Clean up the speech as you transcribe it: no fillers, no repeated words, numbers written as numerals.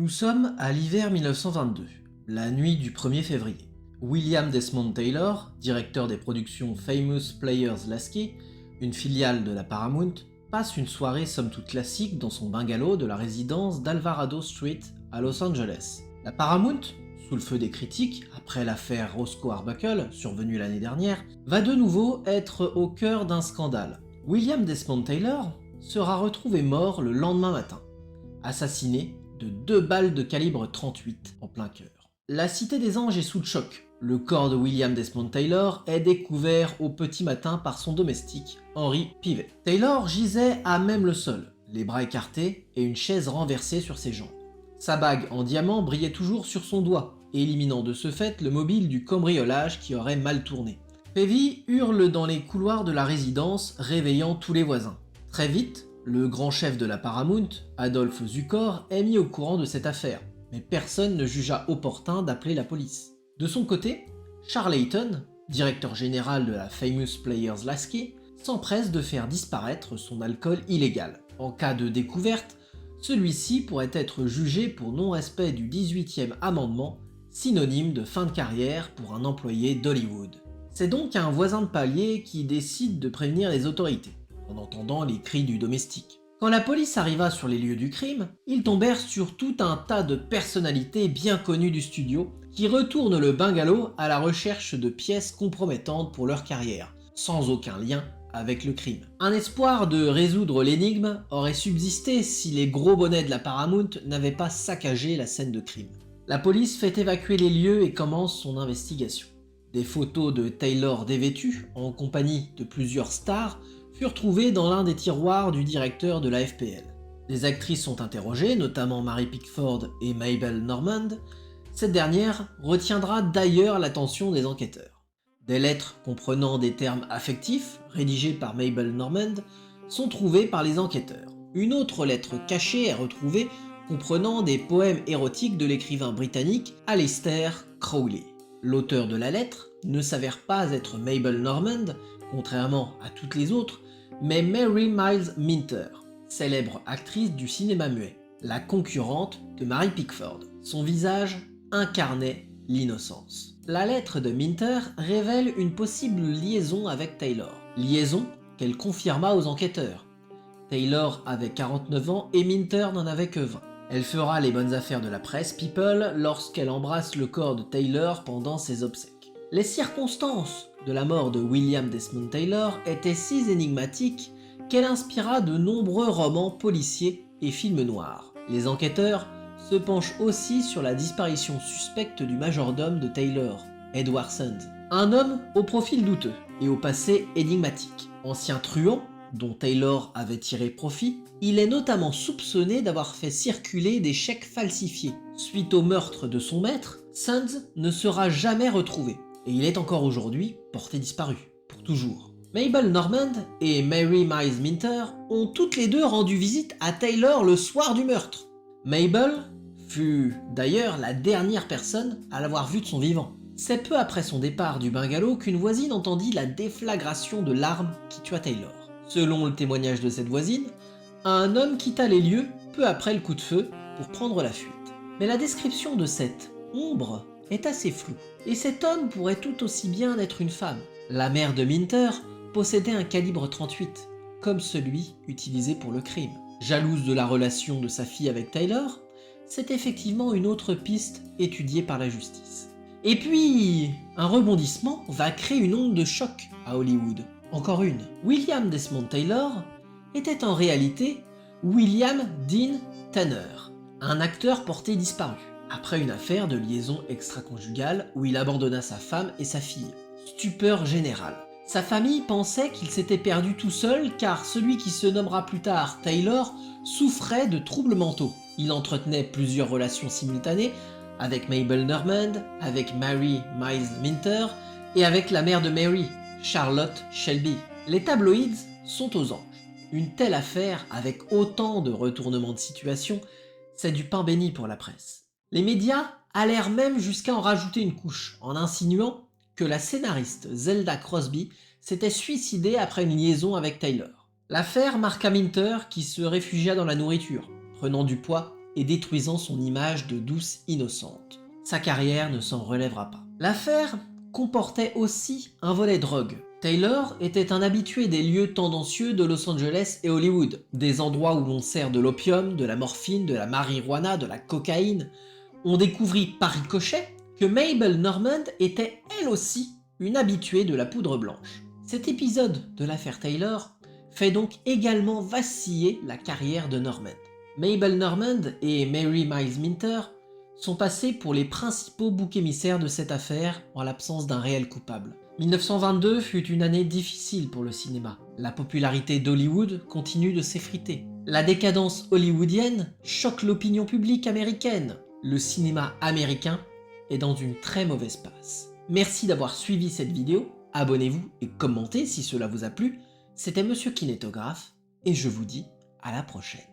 Nous sommes à l'hiver 1922, la nuit du 1er février. William Desmond Taylor, directeur des productions Famous Players Lasky, une filiale de la Paramount, passe une soirée somme toute classique dans son bungalow de la résidence d'Alvarado Street à Los Angeles. La Paramount, sous le feu des critiques, après l'affaire Roscoe Arbuckle, survenue l'année dernière, va de nouveau être au cœur d'un scandale. William Desmond Taylor sera retrouvé mort le lendemain matin, assassiné de 2 balles de calibre 38 en plein cœur. La Cité des Anges est sous le choc. Le corps de William Desmond Taylor est découvert au petit matin par son domestique, Henry Pivet. Taylor gisait à même le sol, les bras écartés et une chaise renversée sur ses jambes. Sa bague en diamant brillait toujours sur son doigt, éliminant de ce fait le mobile du cambriolage qui aurait mal tourné. Pevey hurle dans les couloirs de la résidence, réveillant tous les voisins. Très vite, le grand chef de la Paramount, Adolphe Zukor, est mis au courant de cette affaire, mais personne ne jugea opportun d'appeler la police. De son côté, Charles Layton, directeur général de la Famous Players Lasky, s'empresse de faire disparaître son alcool illégal. En cas de découverte, celui-ci pourrait être jugé pour non-respect du 18e amendement, synonyme de fin de carrière pour un employé d'Hollywood. C'est donc un voisin de palier qui décide de prévenir les autorités, en entendant les cris du domestique. Quand la police arriva sur les lieux du crime, ils tombèrent sur tout un tas de personnalités bien connues du studio qui retournent le bungalow à la recherche de pièces compromettantes pour leur carrière, sans aucun lien avec le crime. Un espoir de résoudre l'énigme aurait subsisté si les gros bonnets de la Paramount n'avaient pas saccagé la scène de crime. La police fait évacuer les lieux et commence son investigation. Des photos de Taylor dévêtu, en compagnie de plusieurs stars, furent trouvées dans l'un des tiroirs du directeur de la FPL. Des actrices sont interrogées, notamment Mary Pickford et Mabel Normand. Cette dernière retiendra d'ailleurs l'attention des enquêteurs. Des lettres comprenant des termes affectifs, rédigées par Mabel Normand, sont trouvées par les enquêteurs. Une autre lettre cachée est retrouvée comprenant des poèmes érotiques de l'écrivain britannique Aleister Crowley. L'auteur de la lettre ne s'avère pas être Mabel Normand, contrairement à toutes les autres, mais Mary Miles Minter, célèbre actrice du cinéma muet, la concurrente de Mary Pickford. Son visage incarnait l'innocence. La lettre de Minter révèle une possible liaison avec Taylor, liaison qu'elle confirma aux enquêteurs. Taylor avait 49 ans et Minter n'en avait que 20. Elle fera les bonnes affaires de la presse People lorsqu'elle embrasse le corps de Taylor pendant ses obsèques. Les circonstances de la mort de William Desmond Taylor étaient si énigmatiques qu'elle inspira de nombreux romans policiers et films noirs. Les enquêteurs se penchent aussi sur la disparition suspecte du majordome de Taylor, Edward Sand, un homme au profil douteux et au passé énigmatique. Ancien truand dont Taylor avait tiré profit, il est notamment soupçonné d'avoir fait circuler des chèques falsifiés. Suite au meurtre de son maître, Sands ne sera jamais retrouvé, et il est encore aujourd'hui porté disparu, pour toujours. Mabel Normand et Mary Miles Minter ont toutes les deux rendu visite à Taylor le soir du meurtre. Mabel fut d'ailleurs la dernière personne à l'avoir vue de son vivant. C'est peu après son départ du bungalow qu'une voisine entendit la déflagration de l'arme qui tua Taylor. Selon le témoignage de cette voisine, un homme quitta les lieux peu après le coup de feu pour prendre la fuite. Mais la description de cette ombre est assez floue, et cet homme pourrait tout aussi bien être une femme. La mère de Minter possédait un calibre 38, comme celui utilisé pour le crime. Jalouse de la relation de sa fille avec Taylor, c'est effectivement une autre piste étudiée par la justice. Et puis, un rebondissement va créer une onde de choc à Hollywood. Encore une. William Desmond Taylor était en réalité William Dean Tanner, un acteur porté disparu, après une affaire de liaison extra-conjugale où il abandonna sa femme et sa fille. Stupeur générale. Sa famille pensait qu'il s'était perdu tout seul car celui qui se nommera plus tard Taylor souffrait de troubles mentaux. Il entretenait plusieurs relations simultanées avec Mabel Normand, avec Mary Miles Minter et avec la mère de Mary, Charlotte Shelby. Les tabloïds sont aux anges. Une telle affaire, avec autant de retournements de situation, c'est du pain béni pour la presse. Les médias allèrent même jusqu'à en rajouter une couche, en insinuant que la scénariste Zelda Crosby s'était suicidée après une liaison avec Taylor. L'affaire marqua Minter qui se réfugia dans la nourriture, prenant du poids et détruisant son image de douce innocente. Sa carrière ne s'en relèvera pas. L'affaire comportait aussi un volet drogue. Taylor était un habitué des lieux tendancieux de Los Angeles et Hollywood, des endroits où l'on sert de l'opium, de la morphine, de la marijuana, de la cocaïne. On découvrit par ricochet que Mabel Normand était elle aussi une habituée de la poudre blanche. Cet épisode de l'affaire Taylor fait donc également vaciller la carrière de Normand. Mabel Normand et Mary Miles Minter sont passés pour les principaux boucs émissaires de cette affaire en l'absence d'un réel coupable. 1922 fut une année difficile pour le cinéma. La popularité d'Hollywood continue de s'effriter. La décadence hollywoodienne choque l'opinion publique américaine. Le cinéma américain est dans une très mauvaise passe. Merci d'avoir suivi cette vidéo, abonnez-vous et commentez si cela vous a plu. C'était Monsieur Kinétographe et je vous dis à la prochaine.